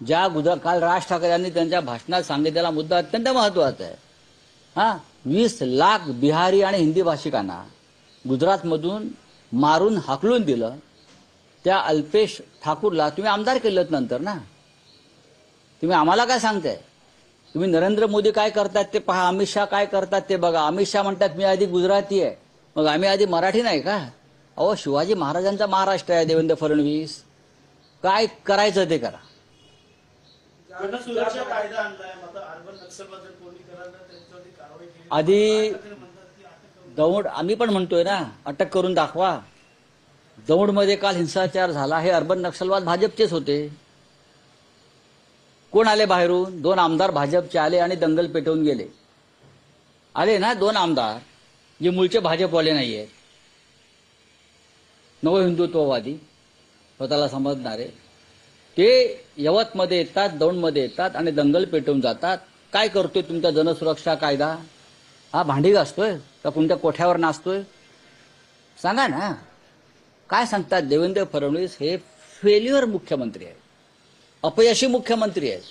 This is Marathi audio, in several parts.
काल राज ठाकरे यांनी त्यांच्या भाषणात सांगितलेला मुद्दा अत्यंत महत्त्वाचा आहे। 20 लाख बिहारी आणि हिंदी भाषिकांना गुजरातमधून मारून हाकलून दिलं। त्या अल्पेश ठाकूरला तुम्ही आमदार केलं नंतर ना, तुम्ही आम्हाला काय सांगताय? तुम्ही नरेंद्र मोदी काय करतात ते पहा, अमित शाह काय करतात ते बघा। अमित शाह म्हणतात मी आधी गुजराती आहे, मग आम्ही आधी मराठी नाही का? अहो, शिवाजी महाराजांचा महाराष्ट्र आहे देवेंद्र फडणवीस, काय करायचं ते करा। सुरक्षा कायदा आणलाय, मग अर्बन नक्षलवाद कोणी करायला त्यांच्यावरती कारवाई केली। आधी दौंड आम्ही पण म्हणतोय ना, अटक करून दाखवा। दौंडमध्ये काल हिंसाचार झाला, हे अर्बन नक्षलवाद भाजपचेच होते। कोण आले बाहेरून? 2 आमदार भाजपचे आले आणि दंगल पेटवून गेले। आले ना 2 आमदार, जे मूळचे भाजपवाले नाही आहेत, नव हिंदुत्ववादी स्वतःला समजणारे, ते यवतमध्ये येतात, दौंडमध्ये येतात आणि दंगल पेटवून जातात। काय करतोय तुमचा जनसुरक्षा कायदा? हा भांडी घासतोय का कोणत्या कोठ्यावर नाचतोय? सांगा ना। काय सांगतात? देवेंद्र फडणवीस हे फेल्युअर मुख्यमंत्री आहेत, अपयशी मुख्यमंत्री आहेत।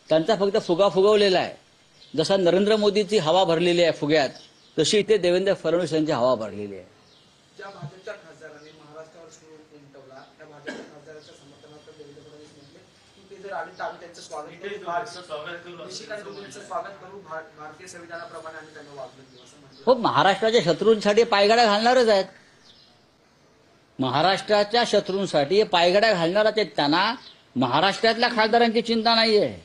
त्यांचा फक्त फुगा फुगवलेला आहे। जसा नरेंद्र मोदीची हवा भरलेली आहे फुग्यात, तशी इथे देवेंद्र फडणवीस यांची हवा भरलेली आहे। ज्या भाजपच्या खासदारांनी महाराष्ट्रावर सूर उमटवला, त्या भाजपच्या खासदाराच्या समर्थनार्थ देवेंद्र फडणवीस म्हटले की ते जर आले तर आम्ही त्यांचं स्वागत करू, भारतीय संविधानाप्रमाणे आम्ही त्यांना वागणूक देऊ असं म्हटलं। हो, महाराष्ट्राच्या शत्रूंसाठी पायघड्या घालणारच आहेत। महाराष्ट्राच्या शत्रूंसाठी पायघड्या घालणारच आहेत। त्यांना महाराष्ट्रातल्या खासदारांची चिंता नाहीये,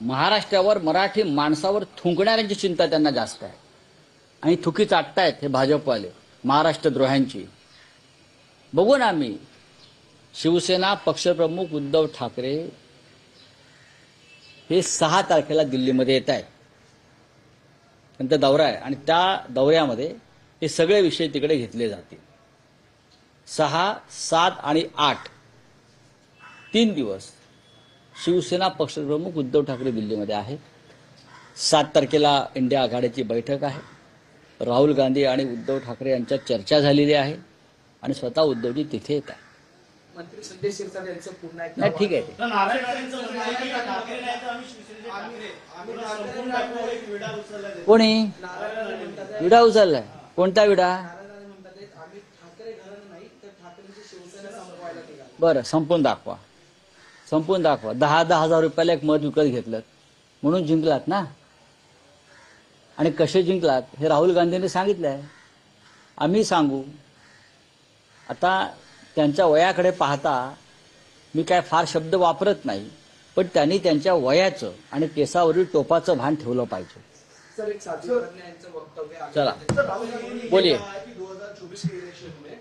महाराष्ट्रावर मराठी माणसावर थुंकणाऱ्यांची चिंता त्यांना जास्त आहे। आणि थुकी चाटतायत हे भाजपवाले महाराष्ट्रद्रोह्यांची। बघू ना, आम्ही शिवसेना पक्षप्रमुख उद्धव ठाकरे हे 6 तारखेला दिल्लीमध्ये येत आहेत, त्यांचा दौरा आहे आणि त्या दौऱ्यामध्ये हे सगळे विषय तिकडे घेतले जातील। 6, 7 आणि 8 3 दिवस शिवसेना पक्षप्रमुख उद्धव ठाकरे दिल्लीमध्ये आहेत। 7 तारखेला इंडिया आघाडीची बैठक आहे। राहुल गांधी आणि उद्धव ठाकरे यांच्यात चर्चा झालेली आहे आणि स्वतः उद्धवजी तिथे येत आहेत। मंत्री संजय शिरसाट यांचं पुन्हा एकदा नाही, ठीक आहे ते। कोणी विडा उचललाय? कोणता विडा? बरं, संपून दाखवा, संपून दाखवा। 10-10 हजार रुपयाला एक मत विकत घेतलं म्हणून जिंकलात ना। आणि कसे जिंकलात हे राहुल गांधींनी सांगितलंय, आम्ही सांगू। आता त्यांच्या वयाकडे पाहता मी काय फार शब्द वापरत नाही, पण त्यांनी त्यांच्या वयाचं आणि केसावरील टोपाचं भान ठेवलं पाहिजे। सर, एक सातत्याने यांचं वक्तव्य आहे। चला बोलिए। 2024 के इलेक्शन में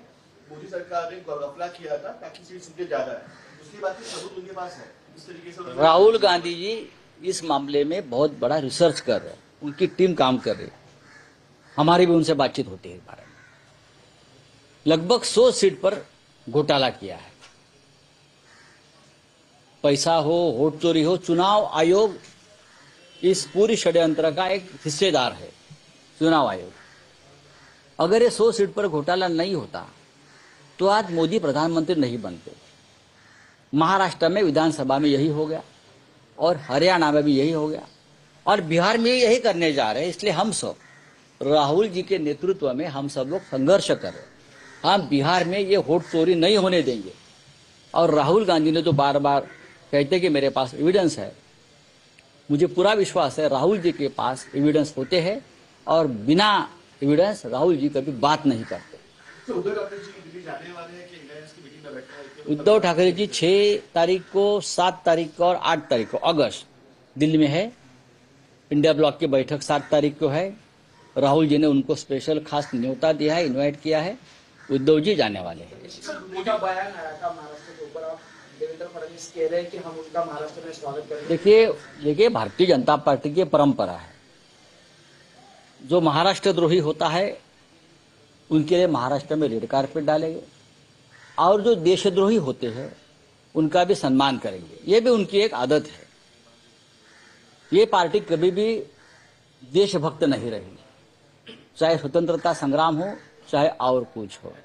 मोदी सरकार ने घपला किया था ताकि सीट उनके ज्यादा है। दूसरी बात की सबूत उनके पास है। इस तरीके से राहुल गांधी जी इस मामले में बहुत बड़ा रिसर्च कर रहे हैं, उनकी टीम काम कर रही है। हमारी भी उनसे बातचीत होती है इस बारे में। लगभग 100 सीट पर घोटाला किया है। पैसा हो, वोट चोरी हो, चुनाव आयोग इस पूरी षड्यंत्र का एक हिस्सेदार है। चुनाव आयोग, अगर ये 100 सीट पर घोटाला नहीं होता तो आज मोदी प्रधानमंत्री नहीं बनते। महाराष्ट्र में विधानसभा में यही हो गया और हरियाणा में भी यही हो गया और बिहार में यही करने जा रहे हैं। इसलिए हम सब राहुल जी के नेतृत्व में हम सब लोग संघर्ष कर रहे हैं। हम बिहार में ये वोट चोरी नहीं होने देंगे। और राहुल गांधी ने तो बार बार कहते कि मेरे पास एविडेंस है, मुझे पूरा विश्वास है राहुल जी के पास एविडेंस होते हैं और बिना एविडेंस राहुल जी कभी बात नहीं करते। उद्धव ठाकरे जी 6 तारीख को, 7 तारीख को और 8 तारीख को अगस्त दिल्ली में है। इंडिया ब्लॉक की बैठक 7 तारीख को है। राहुल जी ने उनको स्पेशल खास न्योता दिया है, इनवाइट किया है। उद्धव जी जाने वाले हैं। मोटा बयान आया था महाराष्ट्र के ऊपर, आप देवेंद्र फडणवीस कह रहे हैं कि हम उनका महाराष्ट्र में स्वागत करेंगे। देखिए भारतीय जनता पार्टी की परंपरा है, जो महाराष्ट्रद्रोही होता है उनके लिए महाराष्ट्र में रेड कार्पेट डालेंगे और जो देशद्रोही होते हैं उनका भी सम्मान करेंगे। ये भी उनकी एक आदत है। ये पार्टी कभी भी देशभक्त नहीं रही, चाहे स्वतंत्रता संग्राम हो चाहे और कुछ हो।